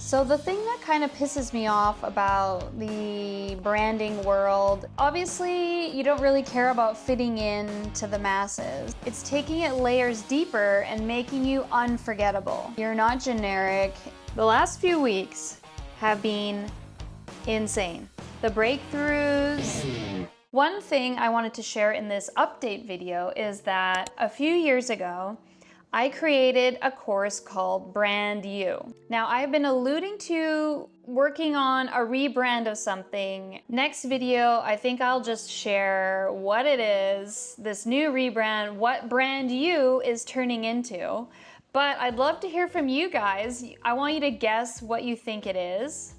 So the thing that kind of pisses me off about the branding world, obviously you don't really care about fitting in to the masses. It's taking it layers deeper and making you unforgettable. You're not generic. The last few weeks have been insane. The breakthroughs. One thing I wanted to share in this update video is that a few years ago, I created a course called BrandYOU. Now, I've been alluding to working on a rebrand of something. Next video, I think I'll just share what it is, this new rebrand, what BrandYOU is turning into. But I'd love to hear from you guys. I want you to guess what you think it is.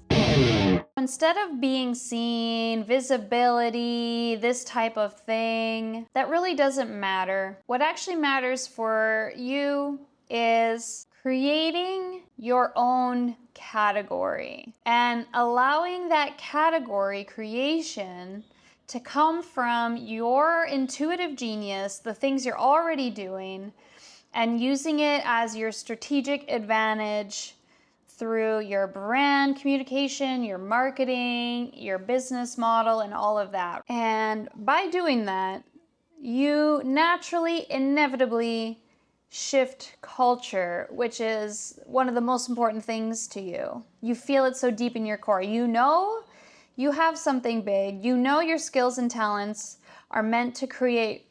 Instead of being seen, visibility, this type of thing, that really doesn't matter. What actually matters for you is creating your own category and allowing that category creation to come from your intuitive genius, the things you're already doing, and using it as your strategic advantage through your brand communication, your marketing, your business model, and all of that. And by doing that, you naturally, inevitably shift culture, which is one of the most important things to you. You feel it so deep in your core. You know you have something big. You know your skills and talents are meant to create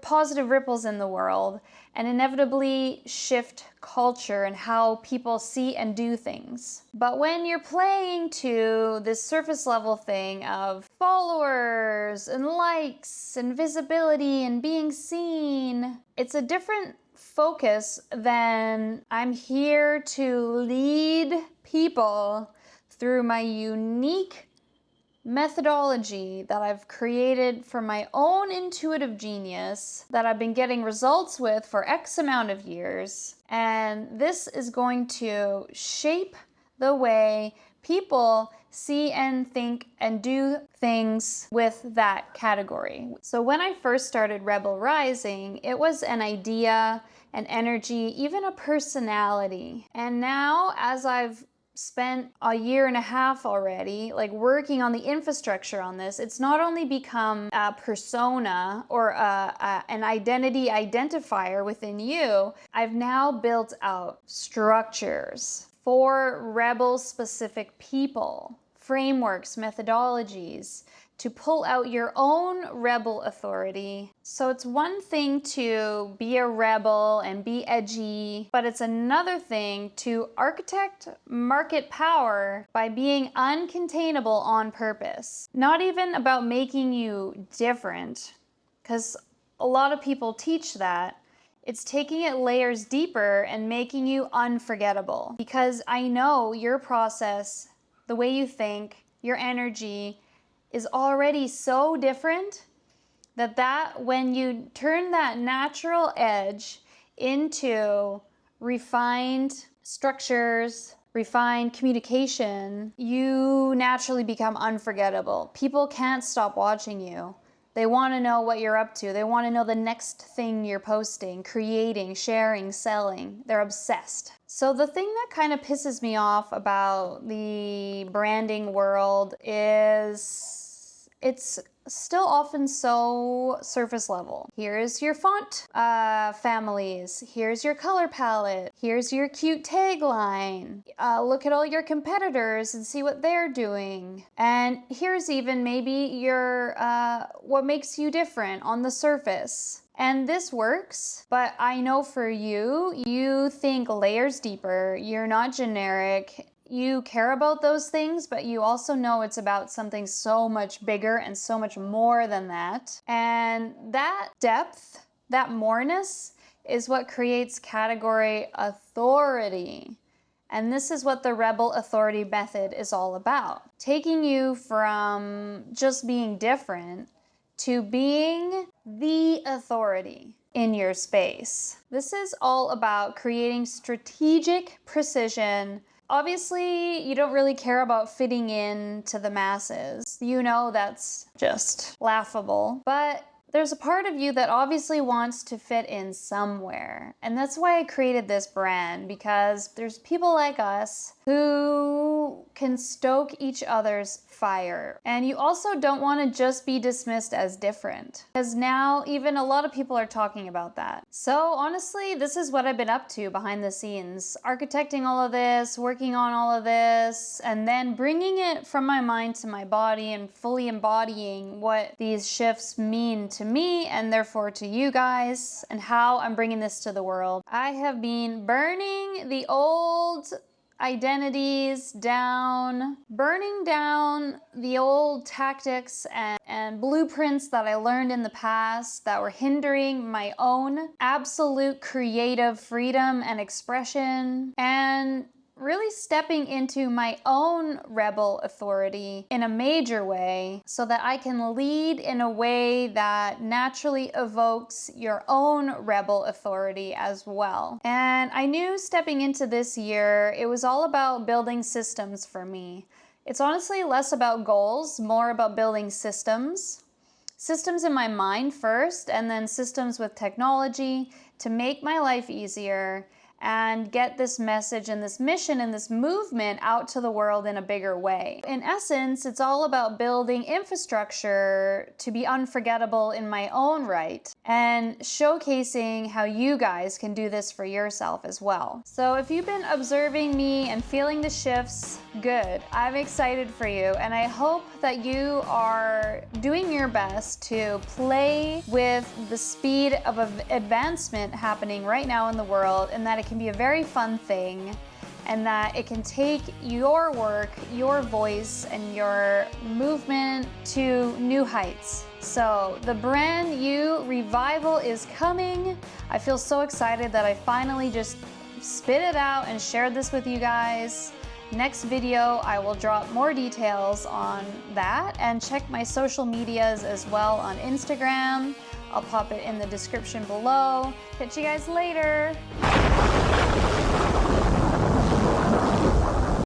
positive ripples in the world and inevitably shift culture and how people see and do things. But when you're playing to this surface level thing of followers and likes and visibility and being seen, it's a different focus than I'm here to lead people through my unique methodology that I've created for my own intuitive genius that I've been getting results with for X amount of years. And this is going to shape the way people see and think and do things with that category. So when I first started Rebel Rising, it was an idea, an energy, even a personality. And now, as I've spent a year and a half already, like working on the infrastructure on this, it's not only become a persona or an identity identifier within you, I've now built out structures for Rebel specific people, frameworks, methodologies, to pull out your own rebel authority. So it's one thing to be a rebel and be edgy, but it's another thing to architect market power by being uncontainable on purpose. Not even about making you different, because a lot of people teach that. It's taking it layers deeper and making you unforgettable. Because I know your process, the way you think, your energy, is already so different that when you turn that natural edge into refined structures, refined communication, you naturally become unforgettable. People can't stop watching you. They want to know what you're up to. They want to know the next thing you're posting, creating, sharing, selling. They're obsessed. So the thing that kind of pisses me off about the branding world is it's still often so surface level. Here's your font families. Here's your color palette. Here's your cute tagline. Look at all your competitors and see what they're doing. And here's even maybe your what makes you different on the surface. And this works, but I know for you, you think layers deeper. You're not generic. You care about those things, but you also know it's about something so much bigger and so much more than that. And that depth, that moreness, is what creates category authority. And this is what the Rebel Authority method is all about. Taking you from just being different to being the authority in your space. This is all about creating strategic precision. Obviously, you don't really care about fitting in to the masses. You know that's just laughable. But There's a part of you that obviously wants to fit in somewhere. And that's why I created this brand, because there's people like us who can stoke each other's fire. And you also don't want to just be dismissed as different, because now even a lot of people are talking about that. So honestly, this is what I've been up to behind the scenes, architecting all of this, working on all of this, and then bringing it from my mind to my body and fully embodying what these shifts mean to me and therefore to you guys, and how I'm bringing this to the world. I have been burning the old identities down, burning down the old tactics and blueprints that I learned in the past that were hindering my own absolute creative freedom and expression, and really stepping into my own rebel authority in a major way so that I can lead in a way that naturally evokes your own rebel authority as well. And I knew stepping into this year, it was all about building systems for me. It's honestly less about goals, more about building systems. Systems in my mind first, and then systems with technology to make my life easier and get this message and this mission and this movement out to the world in a bigger way. In essence, it's all about building infrastructure to be unforgettable in my own right and showcasing how you guys can do this for yourself as well. So if you've been observing me and feeling the shifts, good. I'm excited for you, and I hope that you are doing your best to play with the speed of advancement happening right now in the world, and that it can be a very fun thing, and that it can take your work, your voice, and your movement to new heights. So the BrandYOU revival is coming. I feel so excited that I finally just spit it out and shared this with you guys. Next video, I will drop more details on that, and check my social medias as well on Instagram. I'll pop it in the description below. Catch you guys later.